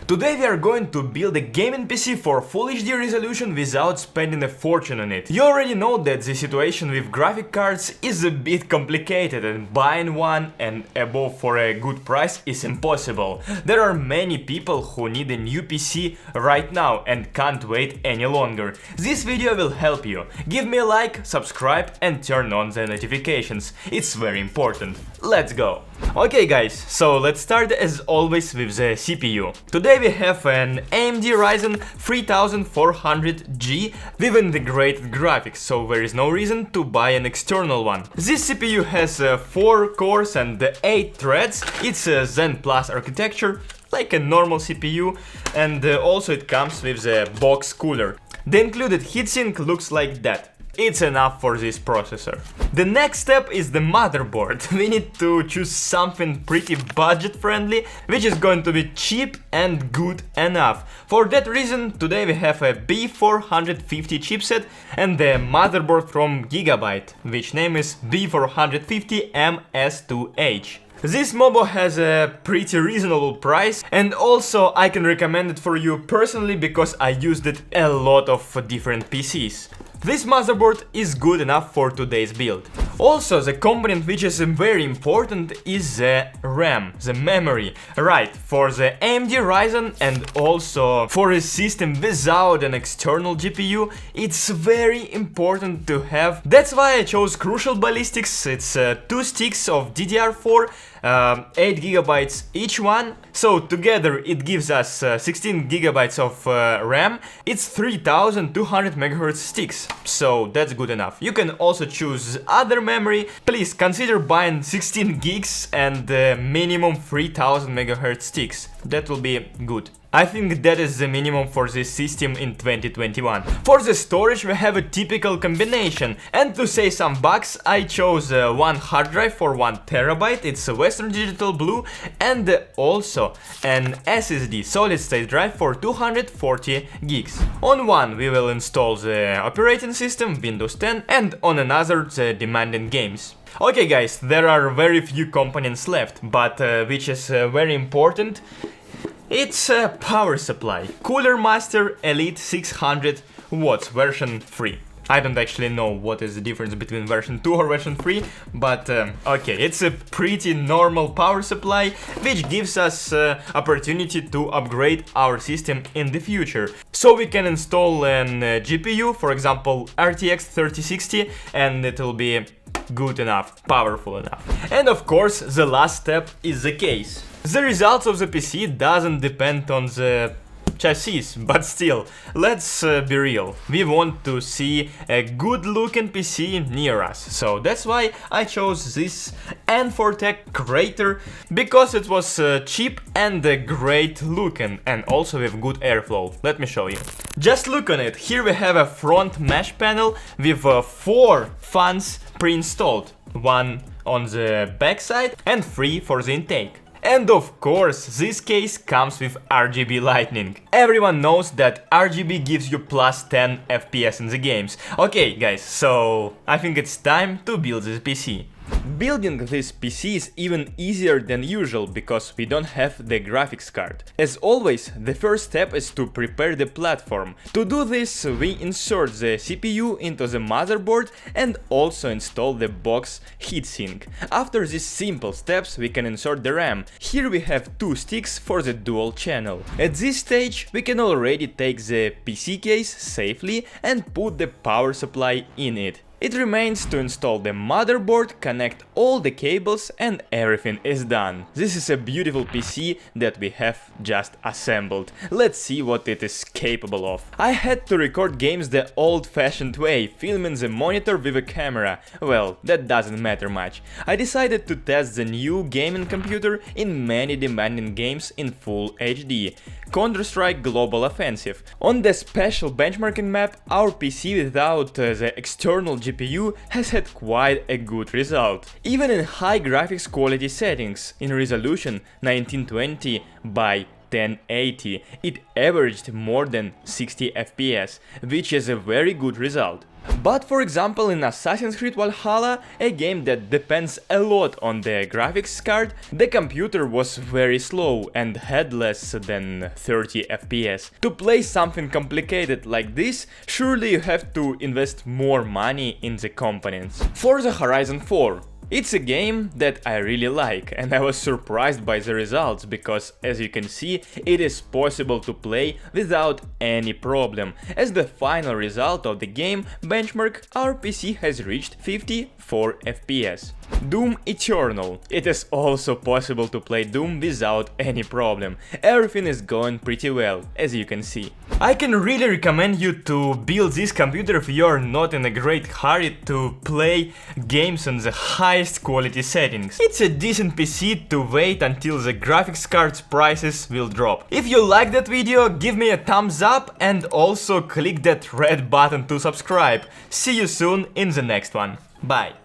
Today we are going to build a gaming PC for Full HD resolution without spending a fortune on it. You already know that the situation with graphic cards is a bit complicated and buying one and above for a good price is impossible. There are many people who need a new PC right now and can't wait any longer. This video will help you. Give me a like, subscribe and turn on the notifications. It's very important. Let's go! Okay guys, so let's start as always with the CPU. Today we have an AMD Ryzen 3400G with integrated graphics, so there is no reason to buy an external one. This CPU has 4 cores and 8 threads. It's a Zen Plus architecture, like a normal CPU, and also it comes with the box cooler. The included heatsink looks like that. It's enough for this processor. The next step is the motherboard. We need to choose something pretty budget friendly, which is going to be cheap and good enough. For that reason, today we have a B450 chipset and the motherboard from Gigabyte, which name is B450MS2H. This MOBO has a pretty reasonable price, and also I can recommend it for you personally because I used it a lot of different PCs. This motherboard is good enough for today's build. Also, the component which is very important is the RAM, the memory. Right, for the AMD Ryzen and also for a system without an external GPU, it's very important to have. That's why I chose Crucial Ballistics. It's 2 sticks of DDR4, 8 gigabytes each one. So together it gives us 16 gigabytes of RAM. It's 3200 MHz sticks, so that's good enough. You can also choose other memory. Please consider buying 16 gigs and minimum 3000 MHz sticks. That will be good. I think that is the minimum for this system in 2021. For the storage we have a typical combination, and to save some bucks I chose one hard drive for 1 terabyte, it's a Western Digital Blue, and also an SSD solid state drive for 240 gigs. On one we will install the operating system Windows 10 and on another the demanding games. Okay guys, there are very few components left, but which is very important. It's a power supply. Cooler Master Elite 600 watts version 3. I don't actually know what is the difference between version 2 or version 3, but okay, it's a pretty normal power supply, which gives us opportunity to upgrade our system in the future. So we can install an GPU, for example RTX 3060, and it will be good enough, powerful enough. And of course, the last step is the case. The results of the PC doesn't depend on the chassis, but still, let's be real. We want to see a good looking PC near us, so that's why I chose this N4Tech Crater, because it was cheap and great looking, and also with good airflow. Let me show you. Just look on it. Here we have a front mesh panel with 4 fans pre-installed, 1 on the back side and 3 for the intake. And of course, this case comes with RGB lighting. Everyone knows that RGB gives you plus 10 FPS in the games. Okay guys, so I think it's time to build this PC. Building this PC is even easier than usual because we don't have the graphics card. As always, the first step is to prepare the platform. To do this, we insert the CPU into the motherboard and also install the box heatsink. After these simple steps, we can insert the RAM. Here we have 2 sticks for the dual channel. At this stage, we can already take the PC case safely and put the power supply in it. It remains to install the motherboard, connect all the cables, and everything is done. This is a beautiful PC that we have just assembled. Let's see what it is capable of. I had to record games the old-fashioned way, filming the monitor with a camera. Well, that doesn't matter much. I decided to test the new gaming computer in many demanding games in full HD. Counter-Strike Global Offensive. On the special benchmarking map, our PC without the external GPU has had quite a good result. Even in high graphics quality settings, in resolution 1920 by 1080, it averaged more than 60 FPS, which is a very good result. But for example in Assassin's Creed Valhalla, a game that depends a lot on the graphics card, the computer was very slow and had less than 30 FPS. To play something complicated like this, surely you have to invest more money in the components. Forza Horizon 4. It's a game that I really like, and I was surprised by the results, because as you can see, it is possible to play without any problem. As the final result of the game benchmark, our PC has reached 54 FPS. Doom Eternal. It is also possible to play Doom without any problem. Everything is going pretty well, as you can see. I can really recommend you to build this computer if you are not in a great hurry to play games on the highest quality settings. It's a decent PC to wait until the graphics card's prices will drop. If you like that video, give me a thumbs up and also click that red button to subscribe. See you soon in the next one. Bye.